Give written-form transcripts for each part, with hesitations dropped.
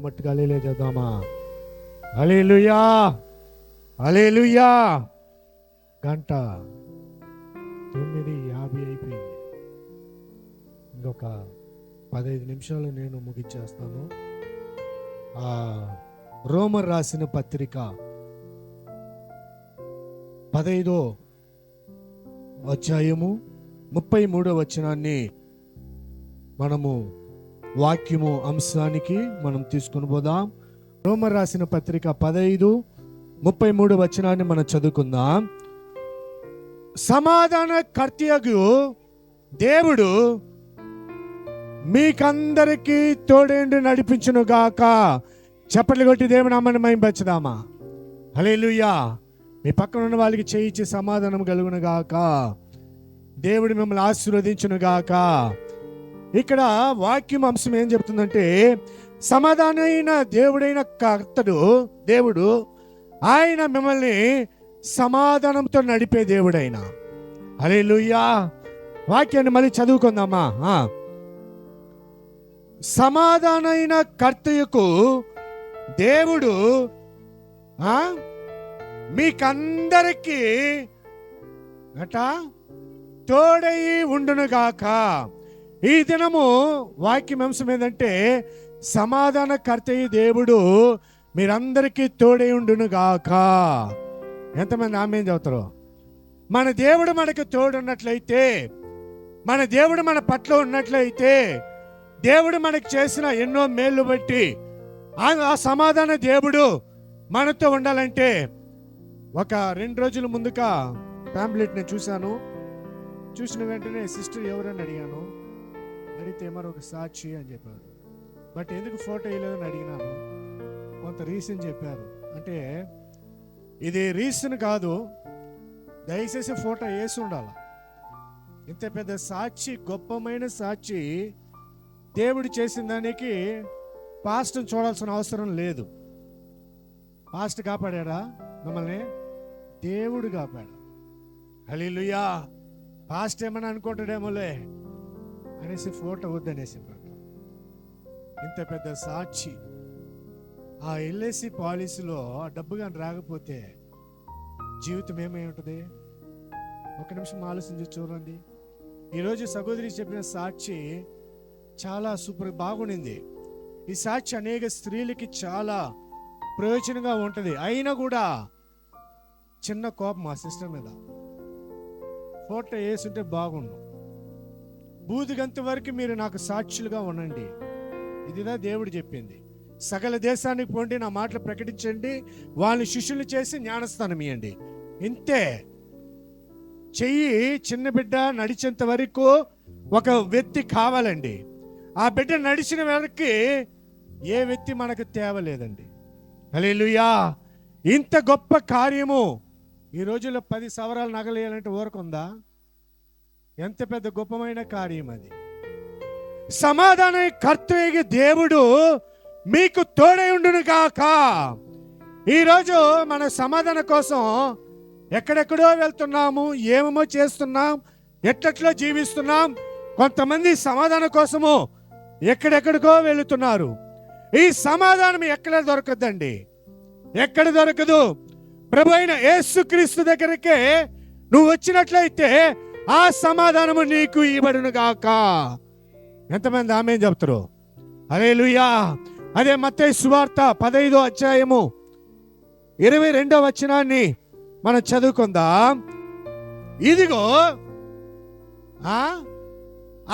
మట్టుకు హల్లెలూయా చేద్దామా? హల్లెలూయా, హల్లెలూయా. 9:50 అయిపోయింది. ఇంకొక 15 నిమిషాలు నేను ముగించేస్తాను. రోమర్ రాసిన పత్రిక 15వ అధ్యాయము 33వ వచనాన్ని మనము వాక్యము అంశానికి మనం తీసుకొని పోదాం. రోమర్ రాసిన పత్రిక 15:33 వచనాన్ని మనం చదువుకుందాం. సమాధాన కర్తయగు దేవుడు మీకందరికీ తోడేండి నడిపించును గాక. చప్పట్లు కొట్టి దేవుని నామాన్ని మహింపరచుదామా? హల్లెలూయా. మీ పక్కన ఉన్న వాళ్ళకి చేయించి సమాధానం కలుగును గాక. దేవుడు మిమ్మల్ని ఆశీర్వదించును గాక. ఇక్కడ వాక్యం అంశం ఏం చెప్తుందంటే, సమాధానమైన దేవుడైన కర్తడు దేవుడు, ఆయన మిమ్మల్ని సమాధానంతో నడిపే దేవుడైన. హల్లెలూయా. వాక్యాన్ని మళ్ళీ చదువుకుందామా? సమాధానమైన కర్తయకు దేవుడు మీకందరికీ తోడై ఉండునుగాక. ఈ దినము వాక్యం అంశం ఏంటంటే, సమాధాన కర్తయ్య దేవుడు మీరందరికీ తోడై ఉండునుగాక. ఎంతమంది ఆమేన్ చెబుతారు? మన దేవుడు మనకు తోడున్నట్లయితే, మన దేవుడు మన పట్ల ఉన్నట్లయితే, దేవుడు మనకు చేసిన ఎన్నో మేళ్ళు బట్టి ఆ సమాధాన దేవుడు మనతో ఉండాలంటే, ఒక 2 రోజుల ముందుగా ప్యాంప్లెట్ నేను చూశాను. చూసిన వెంటనే సిస్టర్ ఎవరని అడిగాను. అడిగితే మరొక సాక్షి అని చెప్పారు. బట్ ఎందుకు ఫోటో వేయలేదని అడిగినాను. కొంత రీజన్ చెప్పారు. అంటే ఇది రీజన్ కాదు, దయచేసి ఫోటో వేసి ఉండాలి. ఇంత పెద్ద సాక్షి, గొప్పమైన సాక్షి, దేవుడు చేసిన దానికి పాస్ట్ని చూడాల్సిన అవసరం లేదు. పాస్ట్ కాపాడా మిమ్మల్ని? దేవుడు కాపాడు. హల్లెలూయా. పాస్ట్ ఏమని అనుకుంటాడేమోలే అనేసి ఫోటో వద్దనేసి ఇంత పెద్ద సాక్షి. ఆ ఎల్ఐసి పాలసీలో డబ్బు కానీ రాకపోతే జీవితం ఏమై ఉంటుంది? ఒక నిమిషం ఆలోచించి చూడండి. ఈరోజు సహోదరి చెప్పిన సాక్షి చాలా సూపర్ బాగుండింది. ఈ సాక్షి అనేక స్త్రీలకి చాలా ప్రయోజనంగా ఉంటుంది. అయినా కూడా చిన్న కోపం మా సిస్టర్ మీద. ఫోటో వేసుంటే బాగుండు. బూదిగంత వరకు మీరు నాకు సాక్షులుగా ఉండండి. ఇదిదా దేవుడు చెప్పింది. సకల దేశానికి పోండి, నా మాటలు ప్రకటించండి, వాళ్ళని శిష్యులు చేసి జ్ఞానస్థానం ఇవ్వండి. ఇంతే. చెయ్యి చిన్న బిడ్డ నడిచేంత వరకు ఒక వ్యక్తి కావాలండి. ఆ బిడ్డ నడిచిన వరకు ఏ వ్యక్తి మనకు తేవలేదండి. హల్లెలూయా. ఇంత గొప్ప కార్యము ఈ రోజుల్లో 10 సవరాలు నగలేయాలంటే ఊరకుందా? ఎంత పెద్ద గొప్పమైన కార్యం అది. సమాధాన కర్తయ్య దేవుడు మీకు తోడై ఉండును గాక. ఈరోజు మన సమాధాన కోసం ఎక్కడెక్కడో వెళ్తున్నాము, ఏమేమో చేస్తున్నాం, ఎట్లట్లో జీవిస్తున్నాం. కొంతమంది సమాధానం కోసము ఎక్కడెక్కడికో వెళుతున్నారు. ఈ సమాధానం ఎక్కడ దొరకదండి, ఎక్కడ దొరకదు. ప్రభు అయిన యేసుక్రీస్తు దగ్గరికే నువ్వు వచ్చినట్లయితే ఆ సమాధానము నీకు ఇవ్వబడును గాక. ఎంతమంది ఆమేన్ చెప్తారు? హల్లెలూయా. అదే మత్తయి సువార్త 15వ అధ్యాయము 22వ వచనాన్ని మనం చదువుకుందాం. ఇదిగో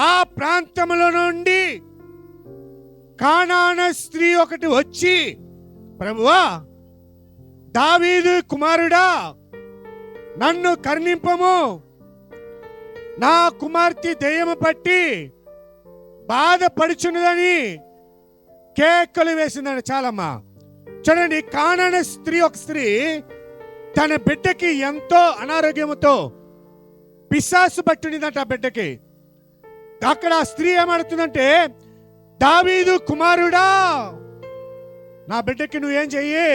ఆ ప్రాంతంలో నుండి కానాన స్త్రీ ఒకటి వచ్చి, ప్రభువా, దావీదు కుమారుడా, నన్ను కరుణింపము, నా కుమార్తె దెయ్యము పట్టి బాధపడుచున్నదని కేకలు వేసిందని. చాలమ్మా చూడండి. కానాన స్త్రీ, ఒక స్త్రీ తన బిడ్డకి ఎంతో అనారోగ్యముతో పిశాసు పట్టిందంట. ఆ బిడ్డకి అక్కడ ఆ స్త్రీ ఏమడుతుందంటే, దావీదు కుమారుడా, నా బిడ్డకి నువ్వేం చెయ్యి,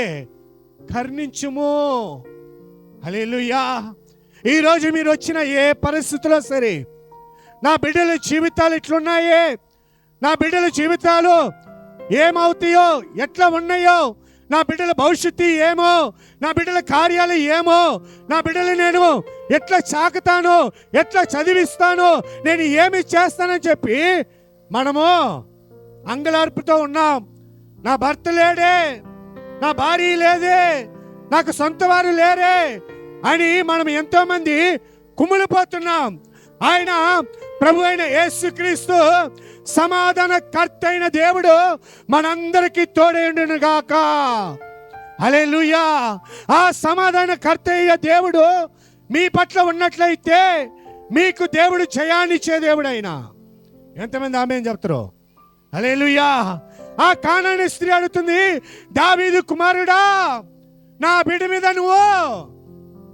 కరుణించుము. హల్లెలూయా. ఈరోజు మీరు వచ్చిన ఏ పరిస్థితిలో సరే, నా బిడ్డల జీవితాలు ఇట్లున్నాయే, నా బిడ్డల జీవితాలు ఏమవుతాయో, ఎట్లా ఉన్నాయో, నా బిడ్డల భవిష్యత్తు ఏమో, నా బిడ్డల కార్యాలు ఏమో, నా బిడ్డలు నేను ఎట్లా చాకుతాను, ఎట్లా చదివిస్తాను, నేను ఏమి చేస్తానని చెప్పి మనము అంగలార్పుతో ఉన్నాం. నా భర్త లేడే, నా భార్య లేదే, నాకు సొంత వారు లేరే అని మనం ఎంతో మంది కుమిలిపోతున్నాం. ఆయన ప్రభు అయిన యేసుక్రీస్తు సమాధాన కర్త అయిన దేవుడు మనందరికీ తోడైండును గాక. హల్లెలూయా. ఆ సమాధాన కర్త అయిన దేవుడు మీ పట్ల ఉన్నట్లయితే మీకు దేవుడు జయాన్నిచ్చే దేవుడు. అయినా ఎంతమంది ఆమేన్ చెప్తారు? హల్లెలూయా. ఆ కానానీ స్త్రీ అడుగుతుంది, దావీదు కుమారుడా, నా బిడ్డ మీద నువ్వు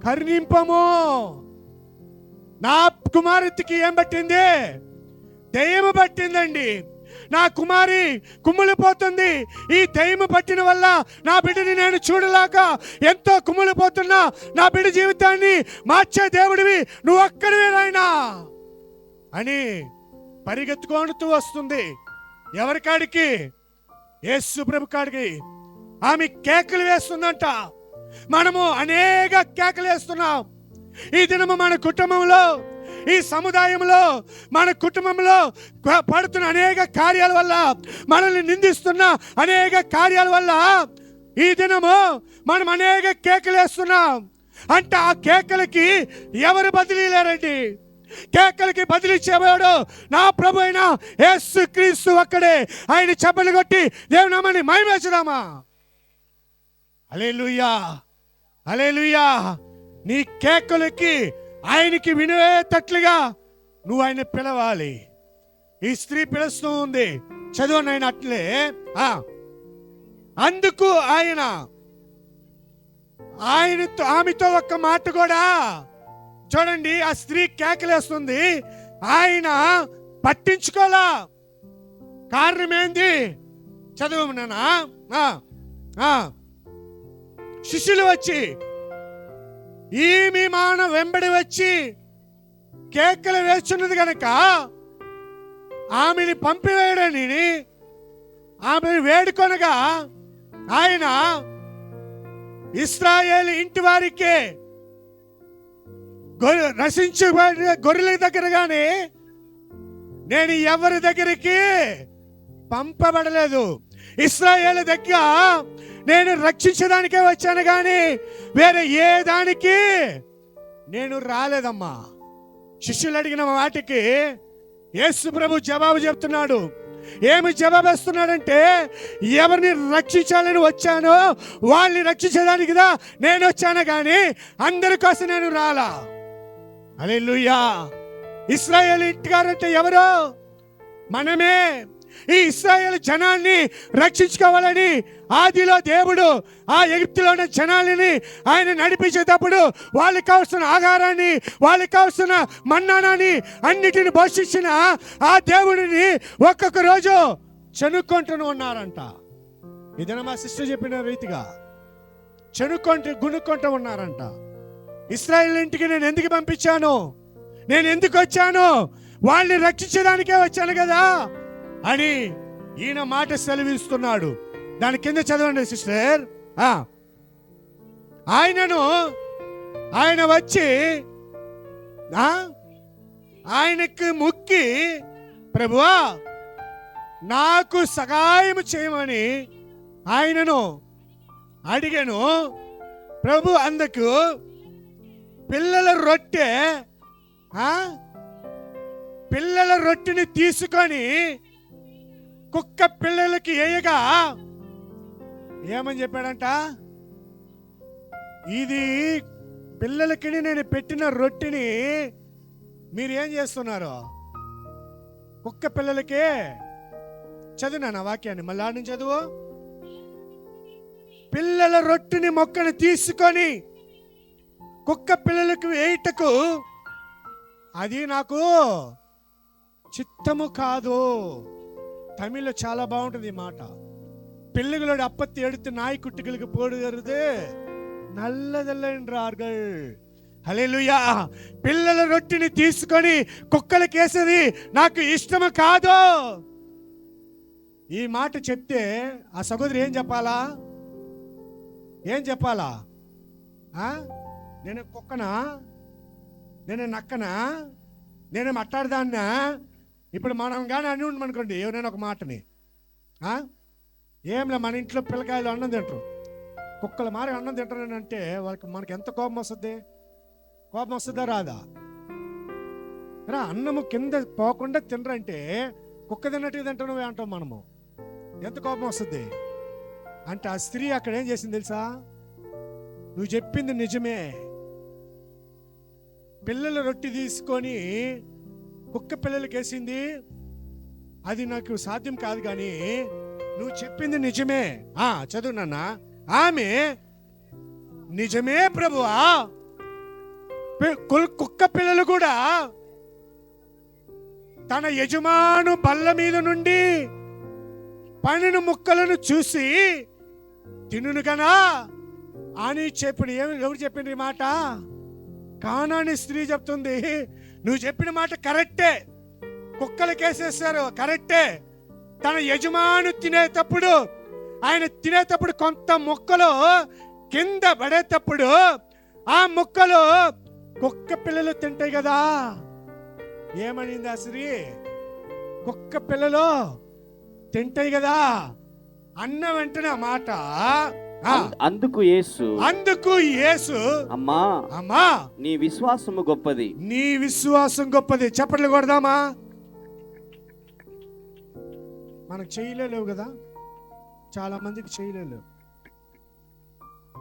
కరుణింపము. నా కుమార్తెకి ఏం పట్టింది? దయ్యము పట్టిందండి. నా కుమారి కుమ్ములిపోతుంది. ఈ దయ్యము పట్టిన వల్ల నా బిడ్డని నేను చూడలేక ఎంతో కుమ్ములిపోతున్నా. నా బిడ్డ జీవితాన్ని మార్చే దేవుడివి నువ్వు ఒక్కడివే నాయనా అని పరిగెత్తుకుంటూ వస్తుంది. ఎవరి కాడికి? యేసు ప్రభు కాడికి. ఆమె కేకలు వేస్తుందంట. మనము అనేక కేకలు వేస్తున్నాం. ఈ దినము మన కుటుంబంలో, ఈ సముదాయంలో, మన కుటుంబంలో పడుతున్న అనేక కార్యాల వల్ల, మనల్ని నిందిస్తున్న అనేక కార్యాల వల్ల ఈ దినము మనం అనేక కేకలు వేస్తున్నాం. అంటే ఆ కేకలకి ఎవరు బదిలీ లేరండి. కేకలకి బదిలీ చేయబోడు నా ప్రభు అయిన యేసుక్రీస్తు ఒక్కడే. ఆయన చప్పట్లు కొట్టి దేవుని నామాన్ని మహిమపరచుదామా? హల్లెలూయా, హల్లెలూయా. నీ కేకలకి ఆయనకి వినేటట్లుగా నువ్వు ఆయన పిలవాలి. ఈ స్త్రీ పిలుస్తూ ఉంది, చదువు ఆయన అట్లే. అందుకు ఆయనతో ఆమెతో ఒక్క మాట కూడా, చూడండి, ఆ స్త్రీ కేకలేస్తుంది, ఆయన పట్టించుకోలా. కారణం ఏంది? చదువు నాన్న. శిష్యులు వచ్చి ఈమె మాన వెంబడి వచ్చి కేకలు వేస్తున్నది కనుక ఆమెని పంపివేయడని ఆమెను వేడుకొనగా ఆయన ఇశ్రాయేలు ఇంటి వారికి నశించబడిన గొర్రెల దగ్గర గాని నేను ఎవరి దగ్గరికి పంపబడలేదు. ఇశ్రాయేలు దగ్గర నేను రక్షించడానికే వచ్చాను కానీ వేరే ఏ దానికి నేను రాలేదమ్మా. శిష్యులు అడిగిన వాటికి యేసు ప్రభు జవాబు చెప్తున్నాడు. ఏమి జవాబు ఇస్తున్నాడంటే, ఎవరిని రక్షించాలని వచ్చానో వాళ్ళని రక్షించడానికి నేను వచ్చాను కానీ అందరి కోసం నేను రాలా. హల్లెలూయా. ఇశ్రాయేలు ఇంటిగారంటే ఎవరు? మనమే. ఈ ఇశ్రాయేలు జనాన్ని రక్షించుకోవాలని ఆదిలో దేవుడు ఆ ఎగిప్తులో ఉన్న జనాలని ఆయన నడిపించేటప్పుడు వాళ్ళకి కావలసిన ఆహారాన్ని, వాళ్ళకి కావలసిన మన్నానాన్ని అన్నిటిని పోషించిన ఆ దేవుడిని ఒక్కొక్క రోజు చెనుక్కుంటూ ఉన్నారంట. ఇదన మా సిస్టర్ చెప్పిన రీతిగా గుణుక్కుంటూ ఉన్నారంట. ఇశ్రాయేలు ఇంటికి నేను ఎందుకు పంపించాను, నేను ఎందుకు వచ్చాను, వాళ్ళని రక్షించడానికే వచ్చాను కదా అని ఈయన మాట సెలవిస్తున్నాడు. దాని కింద చదవండి సిస్టర్. ఆయన వచ్చి ఆయనకు మొక్కి, ప్రభువా నాకు సహాయం చేయమని ఆయనను అడిగాను. ప్రభు అందుకు పిల్లల రొట్టెని తీసుకొని కుక్క పిల్లలకి వేయగా ఏమని చెప్పాడంట, ఇది పిల్లలకి నేను పెట్టిన రొట్టెని మీరు ఏం చేస్తున్నారు? కుక్క పిల్లలకి. చదువు నా వాక్యాన్ని మళ్ళా నుంచి చదువు. పిల్లల రొట్టెని మొక్కను తీసుకొని కుక్క పిల్లలకు వేయటకు అది నాకు చిత్తము కాదు. తమిళ్లో చాలా బాగుంటుంది ఈ మాట. பிள்ளைகளோட அப்பத்தை எடுத்து நாய்க்குட்டிகளுக்கு போடுகிறது நல்லதல்ல என்றார்கள். హల్లెలూయా. పిల్లల రొట్టెని తీసుకొని కుక్కలకి వేసేది నాకు ఇష్టము కాదు. ఈ మాట చెప్తే ఆ సహోదరి ఏం చెప్పాలా? ఏం చెప్పాలా? నేను కుక్కనా? నేను నక్కనా? నేను మాట్లాడదాన్నా? ఇప్పుడు మనం కానీ అని ఉండమనుకోండి ఎవరైనా ఒక మాటని, ఏంలే మన ఇంట్లో పిల్లకాయలు అన్నం తింటారు, కుక్కల మారి అన్నం తింటారని అంటే మనకి ఎంత కోపం వస్తుంది? కోపం వస్తుందా రాదా? అన్నము కింద పోకుండా తినరంటే కుక్క తిన్నట్టుగా తింటాను అంటాం మనము. ఎంత కోపం వస్తుంది అంటే ఆ స్త్రీ అక్కడ ఏం చేసింది తెలుసా? నువ్వు చెప్పింది నిజమే, పిల్లల రొట్టె తీసుకొని కుక్క పిల్లలకి వేసింది అది నాకు సాధ్యం కాదు, కానీ నువ్వు చెప్పింది నిజమే. చదువు నాన్న. ఆమె నిజమే ప్రభువా, కుక్క పిల్లలు కూడా తన యజమాను బల్ల మీద నుండి పండిన ముక్కలను చూసి తినును గనా అని చెప్పిన. ఎవరు చెప్పింది ఈ మాట? కానాని స్త్రీ చెప్తుంది. నువ్వు చెప్పిన మాట కరెక్టే, కుక్కలకి వేసేస్తారు కరెక్టే. తన యజమాను తినేటప్పుడు, ఆయన తినేటప్పుడు కొంత ముక్కలు కింద పడేటప్పుడు ఆ ముక్కలు కుక్క పిల్లలు తింటాయి కదా. ఏమనింది ఆ స్త్రీ? కుక్క పిల్లలు తింటాయి కదా అన్న వెంటనే ఆ మాట. అందుకు యేసు అమ్మా అమ్మా నీ విశ్వాసము గొప్పది, నీ విశ్వాసం గొప్పది. చప్పట్లు కొడదామా? మనకు చేయలేవు కదా, చాలా మందికి చేయలేవు.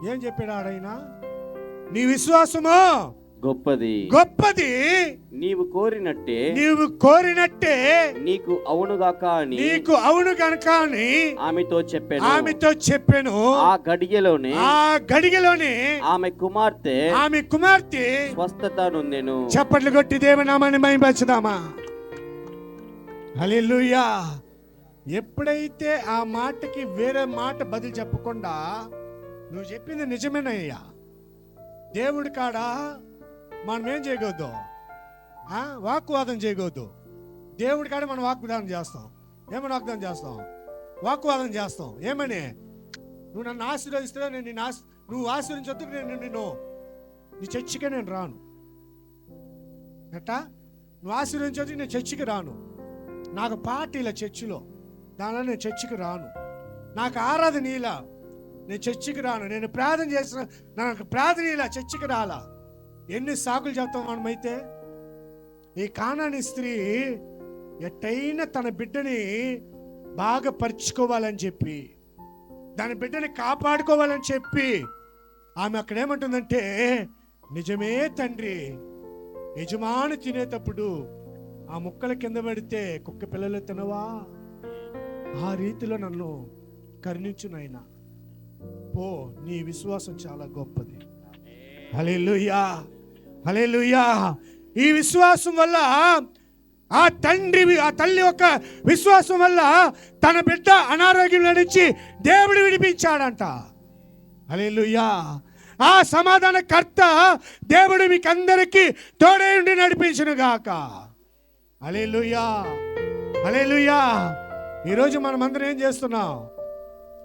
ఏం చెప్పాడు ఆడైనా? నీ విశ్వాసము గొప్పది, నీవు కోరినట్టే నీకు అవునుగాక అని ఆమెతో చెప్పాను. ఆ గడియలోనే ఆమె కుమార్తె స్వస్థత నొందెను. చప్పట్లు కొట్టి దేవుని నామాన్ని మహిమపరచుదామా? హల్లెలూయా. ఎప్పుడైతే ఆ మాటకి వేరే మాట బదులు చెప్పకుండా నువ్వు చెప్పింది నిజమేనయ్యా, దేవుడి కాడ మనం ఏం చేయకూడదు, వాగ్వాదం చేయకూడదు. దేవుడి కాడ మనం వాగ్వాదం చేస్తాం. ఏమని వాగ్దానం చేస్తాం? వాగ్వాదం చేస్తాం. ఏమని? నువ్వు నన్ను ఆశీర్వదిస్తున్నా, నువ్వు ఆశీర్వించొద్దు, నీ చర్చికే నేను రాను. ఎట్టా? నువ్వు ఆశీర్వించొద్దు, నేను చర్చికి రాను. నాకు పార్టీల చర్చిలో దానిలో నేను చర్చికి రాను. నాకు ఆరాధన ఇలా నేను చర్చికి రాను. నేను ప్రార్థన చేసిన నాకు ప్రార్థన ఇలా చర్చికి రాలా. ఎన్ని సాకులు చెప్తాం మనమైతే. ఈ కానాని స్త్రీ ఎట్టయినా తన బిడ్డని బాగా పరుచుకోవాలని చెప్పి, దాని బిడ్డని కాపాడుకోవాలని చెప్పి ఆమె అక్కడ ఏమంటుందంటే, నిజమే తండ్రి, యజమాని తినేటప్పుడు ఆ ముక్కల కింద పడితే కుక్క పిల్లలు తినవా? ఆ రీతిలో నన్ను కరుణించు నాయనా. పో, నీ విశ్వాసం చాలా గొప్పది. హల్లెలూయా, హల్లెలూయా. ఈ విశ్వాసం వల్ల ఆ తల్లి యొక్క విశ్వాసం వల్ల తన బిడ్డ అనారోగ్యంలో నుంచి దేవుడు విడిపించాడంట. హల్లెలూయా. ఆ సమాధాన కర్త దేవుడు మీకు అందరికీ తోడై ఉండి నడిపించును గాక. హల్లెలూయా, హల్లెలూయా. ఈరోజు మనం అందరం ఏం చేస్తున్నాం?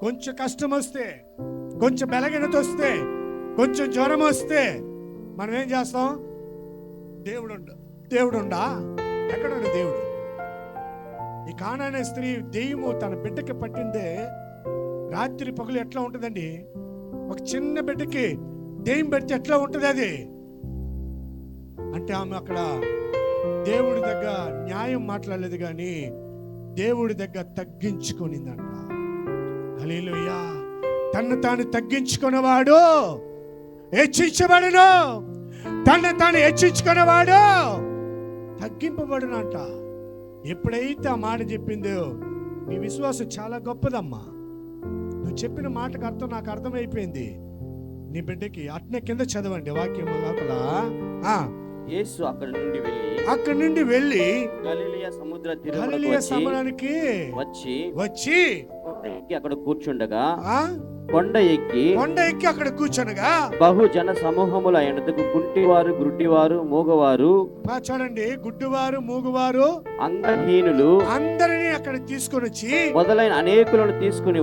కొంచెం కష్టం వస్తే, కొంచెం బలహీనత వస్తే, కొంచెం జ్వరం వస్తే మనం ఏం చేస్తాం? దేవుడుండా? ఎక్కడుండ దేవుడు? ఈ కానానే స్త్రీ దెయ్యము తన బిడ్డకి పట్టిందే రాత్రి పగులు ఎట్లా ఉంటుందండి? ఒక చిన్న బిడ్డకి దెయ్యం పెడితే ఎట్లా ఉంటుంది అది? అంటే ఆమె అక్కడ దేవుడి దగ్గర న్యాయం మాట్లాడలేదు, కానీ దేవుడి దగ్గర తగ్గించుకొనిందంట. హల్లెలూయా. తన్ను తాను తగ్గించుకున్నవాడు హెచ్చించబడును, తన్ను తాను హెచ్చించుకున్నవాడు తగ్గింపబడునంట. ఎప్పుడైతే ఆ మాట చెప్పిందో, నీ విశ్వాసం చాలా గొప్పదమ్మా, నువ్వు చెప్పిన మాటకు అర్థం నాకు అర్థమైపోయింది. నీ బిడ్డకి అట్నే కింద చదవండి వాక్యం లోపల. యేసు అక్కడి నుండి వెళ్ళి గలిలయ సముద్రానికి వచ్చి అక్కడ కూర్చుండగా ఆ కొండ ఎక్కి అక్కడ కూర్చొనగా బహుజన సమూహముల ఎడతకు కుంటివారు, గుడ్డివారు, మూగవారు, చూడండి, గుడ్డివారు, మూగవారు, అంగహీనులు అందరినీ అక్కడ తీసుకొని వచ్చి, మొదలైన అనేకులను తీసుకొని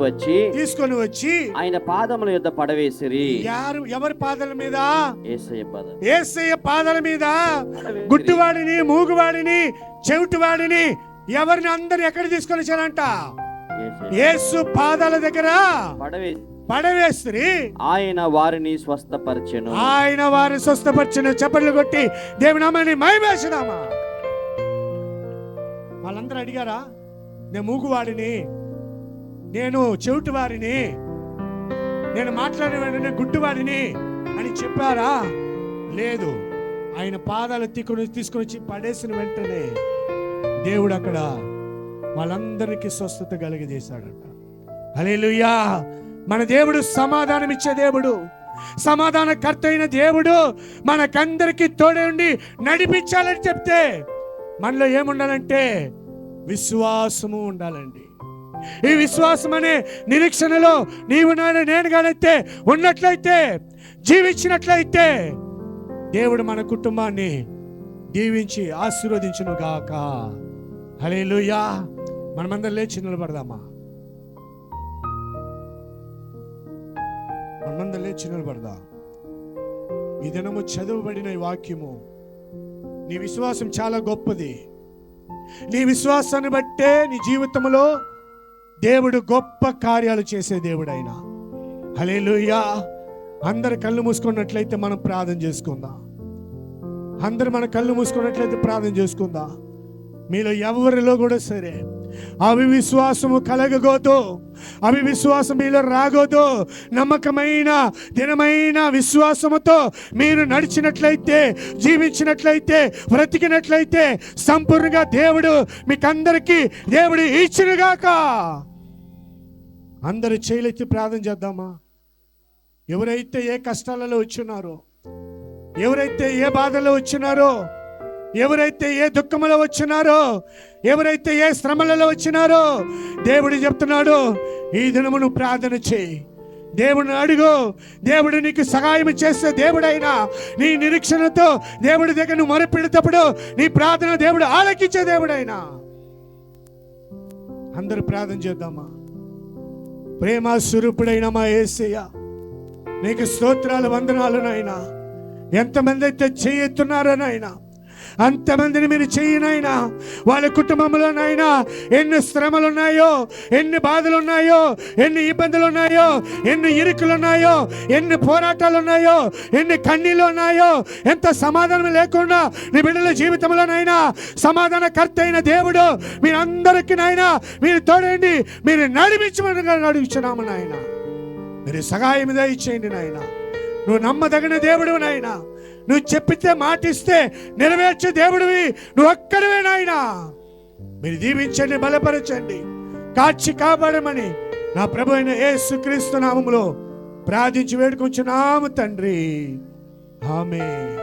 వచ్చి ఆయన పాదముల యొద్ద పడవేసిరి. ఎవరి పాదాల మీద? యేసయ్య పాదాల మీద. గుడ్డివాడిని, మూగువాడిని, చెవిటివాడిని, ఎవరిని అందరు ఎక్కడ తీసుకొని వచ్చారంట? యేసు పాదాల దగ్గర పడవేస్త్రి. ఆయన వారిని స్వస్థపరచెను. చప్పట్లు కొట్టి దేవుని నామాన్ని మహిమేస్తున్నామా. వాళ్ళందరూ అడిగారా, నేను మూగువాడిని, నేను చెవిటి వారిని, నేను మాట్లాడేవాడిని, గుడ్డివాడిని అని చెప్పారా? లేదు. ఆయన పాదాలు తీసుకొని వచ్చి పడేసిన వెంటనే దేవుడు అక్కడ వాళ్ళందరికీ స్వస్థత కలిగజేశాడట. హల్లెలూయా. మన దేవుడు సమాధానం ఇచ్చే దేవుడు, సమాధానకర్త అయిన దేవుడు. మనకందరికి తోడే ఉండి నడిపించాలని చెప్తే మనలో ఏముండాలంటే విశ్వాసము ఉండాలండి. ఈ విశ్వాసం అనే నిరీక్షణలో నీవు నేను గానైతే ఉన్నట్లయితే, జీవించినట్లయితే దేవుడు మన కుటుంబాన్ని దీవించి ఆశీర్వదించును గాక. హల్లెలూయా. మనమందరం లేచి నిలబడదామా? మనమందరం లేచి నిలబడదా. ఈ దినము చదువుబడిన ఈ వాక్యము, నీ విశ్వాసం చాలా గొప్పది. నీ విశ్వాసాన్ని బట్టే నీ జీవితంలో దేవుడు గొప్ప కార్యాలు చేసే దేవుడు ఆయన. హల్లెలూయా. అందరు కళ్ళు మూసుకున్నట్లయితే మనం ప్రార్థన చేసుకుందాం. అందరు మన కళ్ళు మూసుకున్నట్లయితే ప్రార్థన చేసుకుందాం. మీలో ఎవరిలో కూడా సరే అవిశ్వాసము కలగకూడదు, అవిశ్వాసం మీలో రాగోదు. నమ్మకమైన దినమైన విశ్వాసముతో మీరు నడిచినట్లయితే, జీవించినట్లయితే, బ్రతికినట్లయితే సంపూర్ణంగా దేవుడు మీకందరికీ దేవుడు ఇచ్చినగాక. అందరూ చేయలెత్తి ప్రార్థన చేద్దామా? ఎవరైతే ఏ కష్టాలలో వచ్చినారో, ఎవరైతే ఏ బాధలో వచ్చినారో, ఎవరైతే ఏ దుఃఖంలో వచ్చినారో, ఎవరైతే ఏ శ్రమలలో వచ్చినారో, దేవుడు చెప్తున్నాడు, ఈ దినమును ప్రార్థన చేయి, దేవుడిని అడుగు. దేవుడు నీకు సహాయం చేసే దేవుడైనా నీ నిరీక్షణతో దేవుడి దగ్గర నువ్వు మొరపెడేటప్పుడు నీ ప్రార్థన దేవుడు ఆలకించే దేవుడైనా. అందరూ ప్రార్థన చేద్దామా? ప్రేమ స్వరూపుడైన మా యేసయ్య, నీకు స్తోత్రాలు, వందనాలు నాయనా. ఎంతమంది అయితే చేయెత్తున్నారో నాయనా, అంతమందిని మీరు చేయనైనా. వాళ్ళ కుటుంబంలోనైనా ఎన్ని శ్రమలు ఉన్నాయో, ఎన్ని బాధలు ఉన్నాయో, ఎన్ని ఇబ్బందులు ఉన్నాయో, ఎన్ని ఇరుకులు ఉన్నాయో, ఎన్ని పోరాటాలు ఉన్నాయో, ఎన్ని కన్నీళ్ళు ఉన్నాయో, ఎంత సమాధానం లేకుండా నీ బిడ్డల జీవితంలోనైనా సమాధానకర్త అయిన దేవుడు మీరందరికీ నాయనా మీరు తోడండి, మీరు నడిపించమని నడిపించున్నాము నాయన. మీరు సహాయం దయచేయండి నాయన. నువ్వు నమ్మదగిన దేవుడు నాయన. నువ్వు చెప్పితే మాటిస్తే నెరవేర్చే దేవుడివి నువ్వు ఒక్కడివే నాయనా. మీరు దీవించండి, బలపరచండి, కాచి కాపాడమని నా ప్రభు అయిన యేసుక్రీస్తు నామములో ప్రార్థించి వేడుకొంచున్నాము తండ్రి. ఆమేన్.